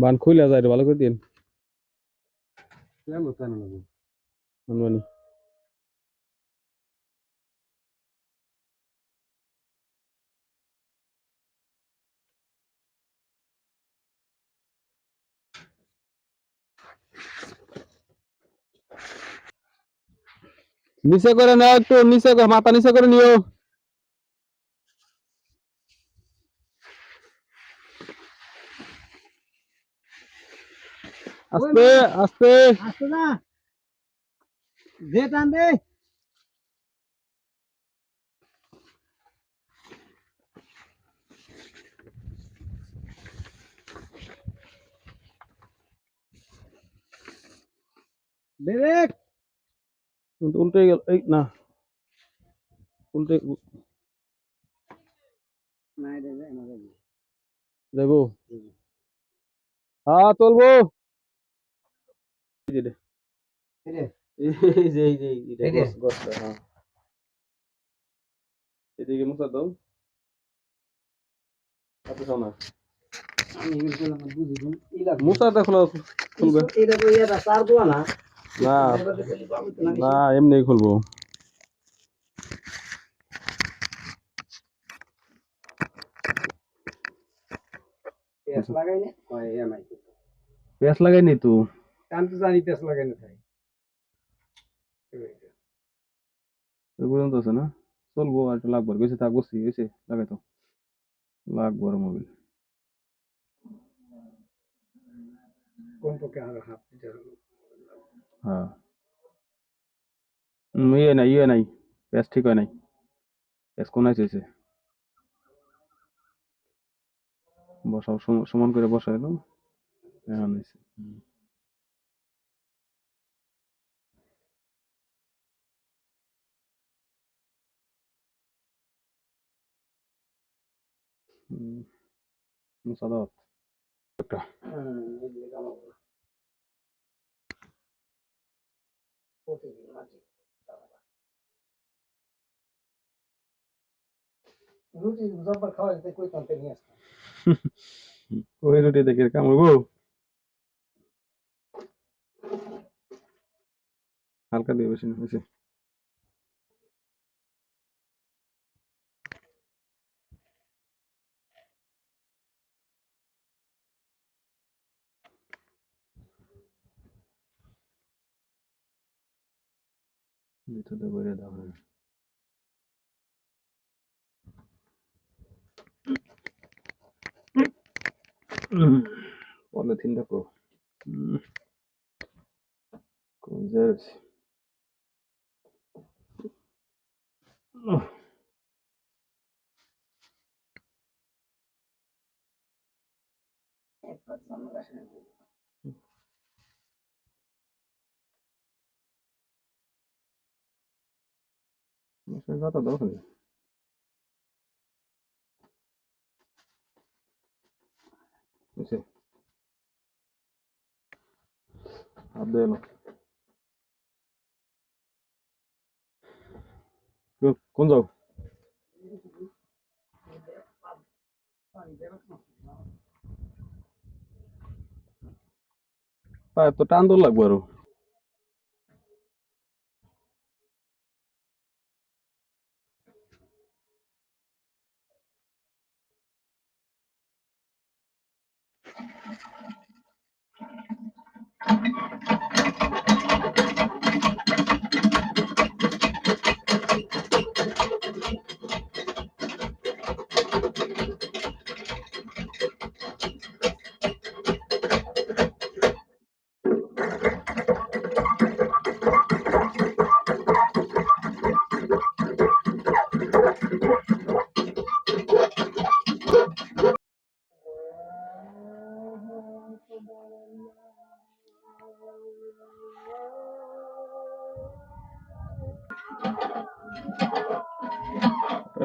বান খুইলা যায় রে, ভালো করে দিন। কেন কেন লাগবে? আনবানি নিচে করে নাও, একটু নিচে মাথা নিচে করে নিও। আস্তে আস্তে আসতো না, যে টান দে। ব্রেক। উল্টে গেল, এই না উল্টে না রে রে না রে। দেবো। হ্যাঁ তুলবো। এই যে এই রে এই যে এই যে এই রে। গছটা, হ্যাঁ এদিকে মুছা দাও। হাতে খাও না, আমি এগুলো করলাম না, বুঝি কোন ই লাগবে। মুছা দেখো খুলবে। এটা তো ইয়াটা তার দোয়া না। না এবার তো খালি পাবো তো না না, কিছু। এমনি খুলবো। পেঁয়াজ লাগাই না হয় এমআই। পেঁয়াজ লাগাইনি তো। আমি তো জানি পেঁয়াজ লাগাই না ভাই। ওই পর্যন্ত আছে না, চলবো আর একটু লাগবে, বেশি থাক বসছি এসে লাগাই তো লাগবো আর মোবিল। কোন পক্ষে আরো হাফ লিটার। হ্যাঁ ইয়ে নাই, পেঁয়াজ ঠিক হয় নাই, পেঁয়াজ কোনায় চেয়েছে। বসাও, সমান করে বসাই এলো। হ্যাঁ নিয়েছে। মুছা দাও একটা। এগুলো কামাবো। প্রতিদিন মাটি। রুটি জব্বার খাওয়া যেতে কই কানতে নিয়ে আসতাম। ওই রুটি দেখে কামড়বো, হালকা দিয়ে, বেশি না হয়েছে। ভিতরে ভরে দাও। পলিথিন দেখো কোন যাচ্ছে। একবার জানালা শুনে কথা দাও খালি বুঝছে, হাত দিয়ে এলো। কোন যাও, পায়ে তো টান দৌড় লাগবো আরো।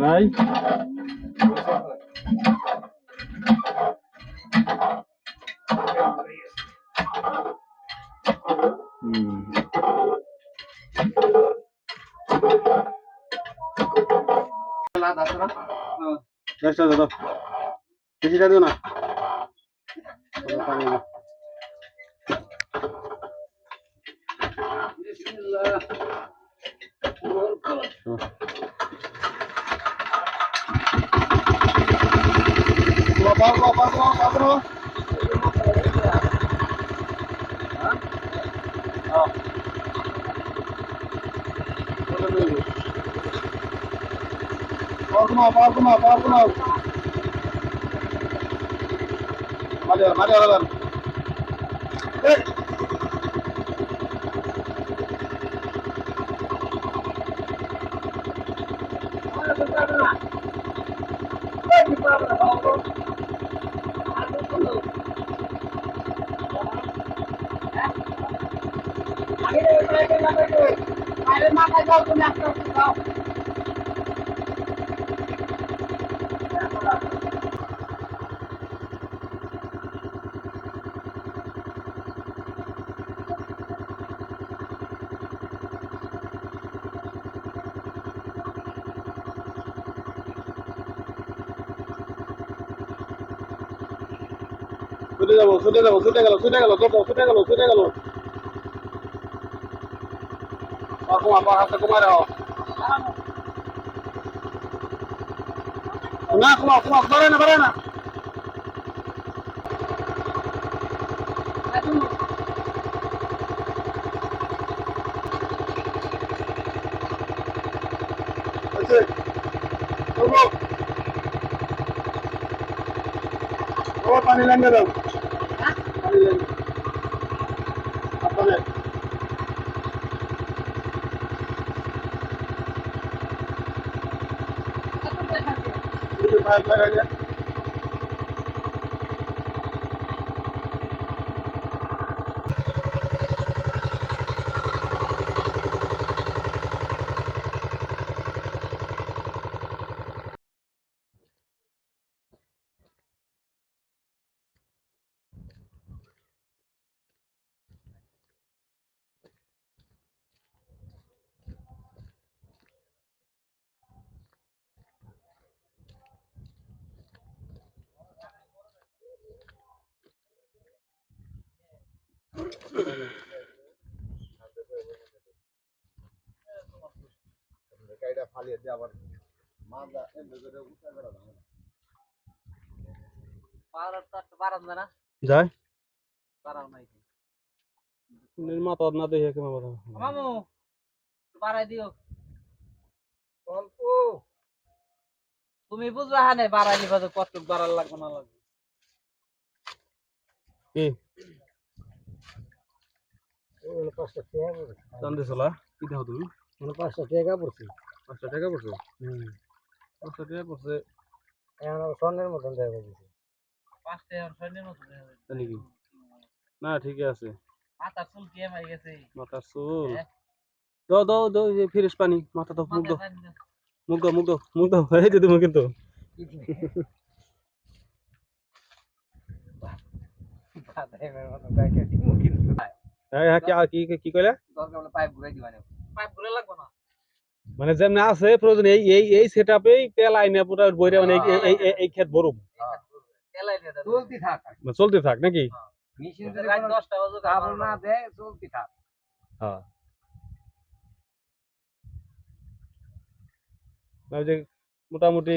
নাই দাও, বেশিটা দিও না। ছুটে গেল আমার হাতে কমায় রাখো না কমা বাড়ে না পানি লাগিয়ে দাও পানি লাগিয়ে আপনাদের পাইপ লাগাইলে গাড়িটা ফালিয়ে দিয়ে আবার মালদা যায় মাথা না দেখে কেমন কথা মামু বাড়াই দিও অল্প তুমি বুঝবা হানে বাড়াই নিবা তো কত বাড়ার লাগবে না লাগবে কি ওই 500 টাকা পড়ছে চান্দে চলা কি দেখো তুমি 500 টাকা পড়ছে 500 টাকা পড়ছে 500 টাকা পড়ছে এখন স্বর্ণের মতন দেখা যাচ্ছে 5 টাকা স্বর্ণের মতন দেখা যাচ্ছে জানি কি না ঠিকই আছে মাথার চুল কে মারি গেছে মাথার চুল দাও এই ফ্রেশ পানি মাথা দাও মুখ দাও এই দিদি মুখ কিন্তু কি কইলা পাইপ ঘুরে লাগবে না মানে যেমন আছে প্রয়োজন এই সেটআপেই তেল আইনা পুরো বইরে মানে এই ক্ষেত ভরুম চলতে থাক নাকি মেশিন যদি 10টা বাজে খাবার না দেয় চলতে থাক হ্যাঁ যে মোটামুটি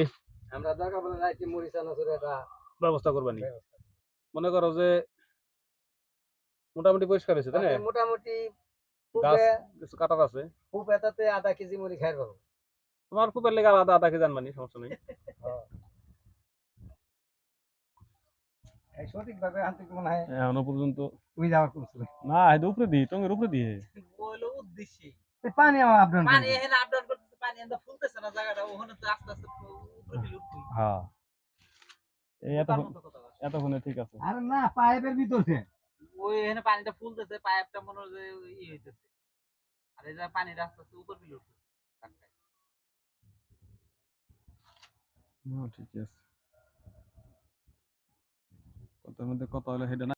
আমরা জায়গা বলে রাইতে মরিচা না করে এটা ব্যবস্থা করবানি মনে করো যে মোটামুটি পরিষ্কার হয়েছে তাই না মোটামুটি গাছ কিছু কাটার আছে খুব এটাতে আধা কেজি মুড়ি খাই পাবো তোমার খুবের লেগে আধা কেজি জানবানি সমস্যা নেই সঠিক ভাবে আনতে মনে হয় এখনো পর্যন্ত তুই যাওয়া করছিল না এটা উপরে দিই টঙ্গের উপরে দিয়ে বইলো উদ্দেশ্যে পানি আমার আপডাউন পানি এখানে আপডাউন করতেছে পানি এন্ড ফুলতেছে না জায়গাটা ওখানে তো আস্তে আস্তে উপরে দিলে উঠবে হ্যাঁ এই এতক্ষণে ঠিক আছে আরে না পাইপের ভিতরে ওই এখানে পানিটা ফুলতেছে পাইপটা মনে হয় যে ই হইতেছে আর এই যে পানিটা আস্তে আস্তে উপর দিলে উঠবে ঠিক আছে কথার মধ্যে কথা হলো হেডে